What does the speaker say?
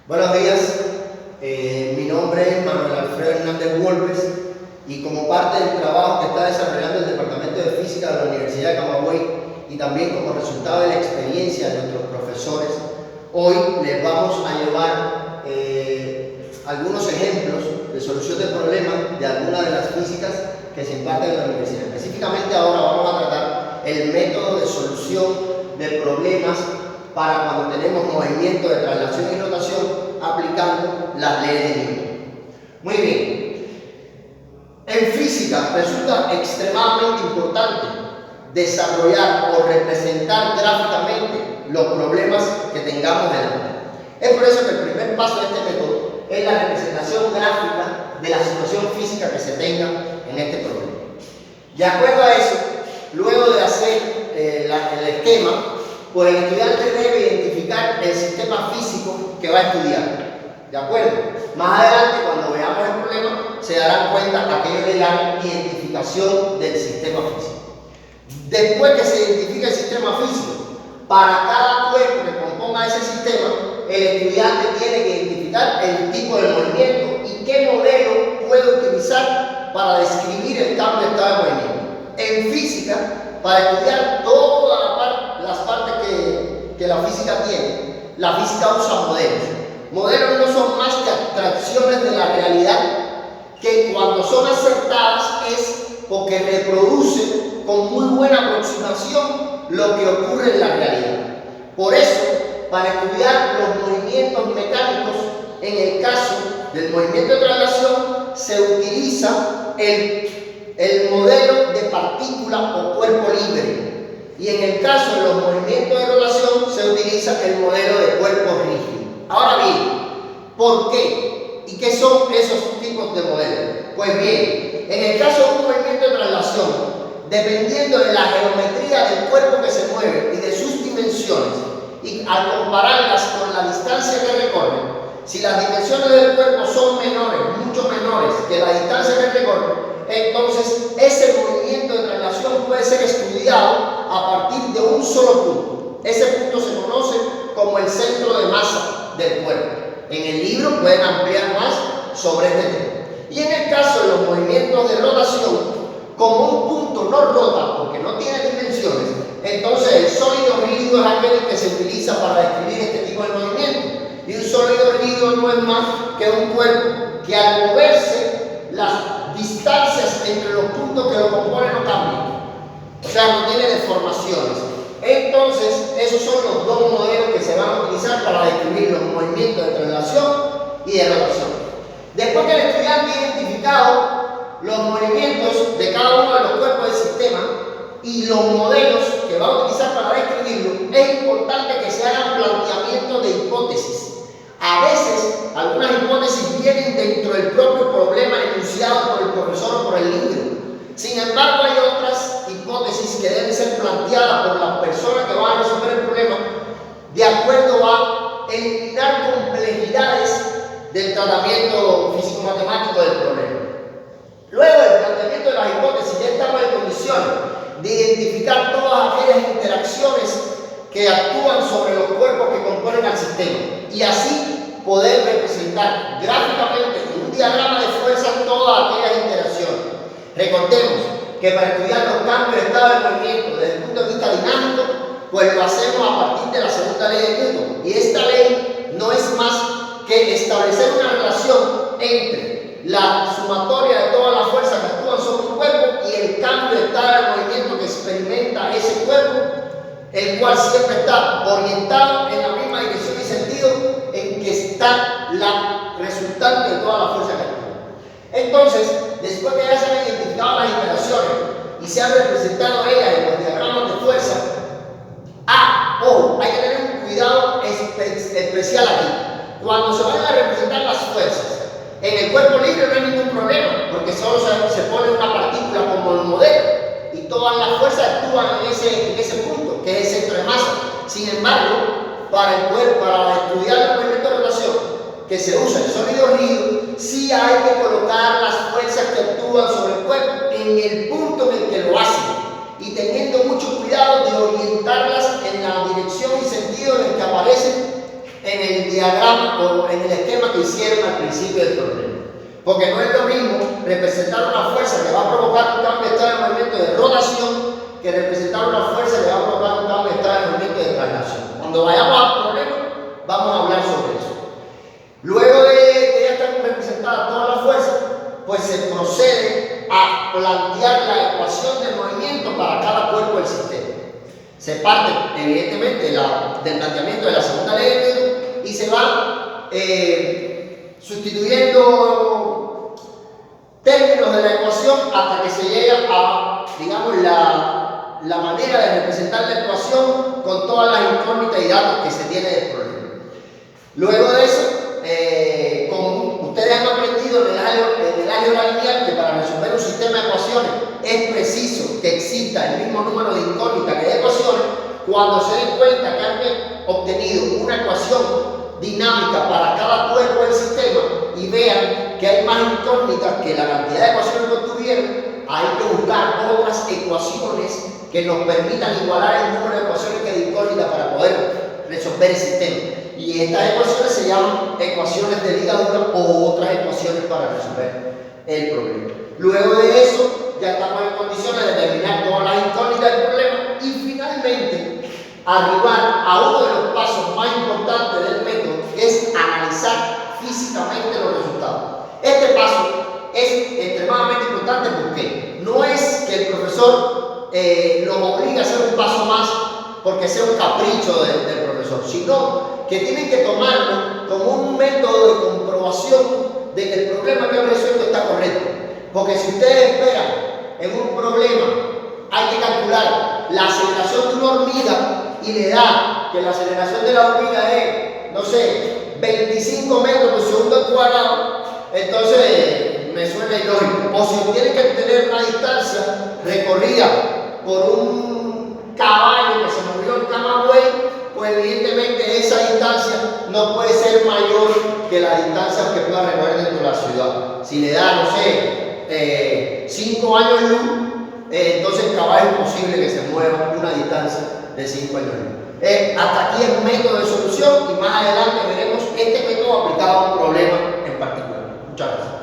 Buenos días, mi nombre es Manuel Alfredo Hernández Wolpes y como parte del trabajo que está desarrollando el Departamento de Física de la Universidad de Camagüey y también como resultado de la experiencia de nuestros profesores, hoy les vamos a llevar algunos ejemplos de solución de problemas de algunas de las físicas que se imparten en la universidad. Específicamente ahora vamos a tratar el método de solución de problemas para cuando tenemos movimiento de traslación y rotación aplicando las leyes de Newton. Muy bien. En física resulta extremadamente importante desarrollar o representar gráficamente los problemas que tengamos delante. Es por eso que el primer paso de este método es la representación gráfica de la situación física que se tenga en este problema. De acuerdo a eso, luego de hacer el esquema, pues el estudiante debe identificar el sistema físico que va a estudiar. ¿De acuerdo? Más adelante, cuando veamos el problema, se darán cuenta que aquello le llaman identificación del sistema físico. Después que se identifique el sistema físico, para cada cuerpo que componga ese sistema, el estudiante tiene que identificar el tipo de movimiento y qué modelo puede utilizar para describir el cambio de estado de movimiento. En física, para estudiar todas las partes que la física tiene, la física usa modelos. Modelos no son más que abstracciones de la realidad que cuando son acertadas es porque reproducen con muy buena aproximación lo que ocurre en la realidad. Por eso, para estudiar los movimientos mecánicos, en el caso del movimiento de traslación, se utiliza el modelo de partícula o cuerpo libre. Y en el caso de los movimientos de rotación, se utiliza el modelo de cuerpo rígido. Ahora bien, ¿por qué? ¿Y qué son esos tipos de modelos? Pues bien, en el caso de un movimiento de traslación, dependiendo de la geometría del cuerpo que se mueve y de sus dimensiones, y al compararlas con la distancia que recorre, si las dimensiones del cuerpo son menores, mucho menores que la distancia que recorre, entonces ese movimiento de traslación puede ser estudiado a partir de un solo punto. Ese punto se conoce como el centro de masa del cuerpo. En el libro pueden ampliar más sobre este tema. Y en el caso de los movimientos de rotación, como un punto no rota porque no tiene dimensiones, entonces el sólido rígido es aquel que se utiliza para describir este tipo de movimiento. Y un sólido rígido no es más que un cuerpo que al moverse las distancias entre los puntos que lo componen no cambian. O sea, no tiene deformaciones. Entonces, esos son los dos modelos que se van a utilizar para describir los movimientos de traslación y de rotación. Después que el estudiante ha identificado los movimientos de cada uno de los cuerpos del sistema y los modelos que va a utilizar para describirlo, es importante que se hagan planteamientos de hipótesis. A veces, algunas hipótesis vienen dentro del propio problema enunciado por el profesor o por el libro. Sin embargo, hay otras hipótesis que deben ser planteadas por las personas que van a resolver el problema de acuerdo a eliminar complejidades del tratamiento físico-matemático del problema. Luego del planteamiento de las hipótesis, ya estamos en condiciones de identificar todas aquellas interacciones que actúan sobre los cuerpos que componen al sistema y así poder representar gráficamente en un diagrama de fuerza todas aquellas interacciones. Recordemos que para estudiar los cambios de estado de movimiento desde el punto de vista dinámico, pues lo hacemos a partir de la segunda ley de Newton. Y esta ley no es más que establecer una relación entre la sumatoria de todas las fuerzas que actúan sobre un cuerpo y el cambio de estado de movimiento que experimenta ese cuerpo, el cual siempre está orientado en la misma dirección y sentido en que está la resultante de todas las fuerzas que actúan. Entonces, después que ya se han identificado las interacciones y se han representado ellas en los diagramas de fuerza, hay que tener un cuidado especial aquí. Cuando se van a representar las fuerzas, en el cuerpo libre no hay ningún problema, porque solo se pone una partícula como el modelo y todas las fuerzas actúan en ese punto, que es el centro de masa. Sin embargo, para estudiar el movimiento de rotación, que se usa el sólido rígido, sí hay que colocar las fuerzas que actúan sobre el cuerpo en el punto en el que lo hacen y teniendo mucho cuidado de orientarlas en la dirección y sentido en el que aparecen en el diagrama o en el esquema que hicieron al principio del problema. Porque no es lo mismo representar una fuerza que va a provocar un cambio de estado de movimiento de rotación que representar una fuerza que va a provocar un cambio de estado de movimiento de traslación. Cuando vayamos al problema, vamos a hablar sobre eso. Luego de que ya están representadas todas las fuerzas, pues se procede a plantear la ecuación de movimiento para cada cuerpo del sistema. Se parte, evidentemente, del planteamiento de la segunda ley de Newton y se va sustituyendo términos de la ecuación hasta que se llega a, digamos, la manera de representar la ecuación con todas las incógnitas y datos que se tiene del problema. Luego de eso, como ustedes han aprendido en el álgebra lineal que para resolver un sistema de ecuaciones es preciso que exista el mismo número de incógnitas que de ecuaciones, cuando se den cuenta que han obtenido una ecuación dinámica para cada cuerpo del sistema y vean que hay más incógnitas que la cantidad de ecuaciones que obtuvieron, hay que buscar otras ecuaciones que nos permitan igualar el número de ecuaciones que de incógnitas para poder resolver el sistema. Y estas ecuaciones se llaman ecuaciones de ligadura o otras ecuaciones para resolver el problema. Luego de eso, ya estamos en condiciones de determinar todas las incógnitas del problema y finalmente arribar a uno de los pasos más importantes del método, que es analizar físicamente los resultados. Este paso es extremadamente importante porque no es que el profesor nos obligue a hacer un paso más porque sea un capricho del profesor, sino que tienen que tomarlo como un método de comprobación de que el problema que han resuelto está correcto. Porque si ustedes esperan en un problema, hay que calcular la aceleración de una hormiga y le da que la aceleración de la hormiga es, no sé, 25 metros por segundo al cuadrado, entonces me suena ilógico. O si tienen que tener una distancia recorrida por un caballo que se movió en Camagüey, pues evidentemente esa distancia no puede ser mayor que la distancia que pueda recorrer dentro de la ciudad. Si le da, no sé, 5 años luz, entonces el caballo es imposible que se mueva una distancia de 5 años luz. Hasta aquí el método de solución y más adelante veremos este método aplicado a un problema en particular. Muchas gracias.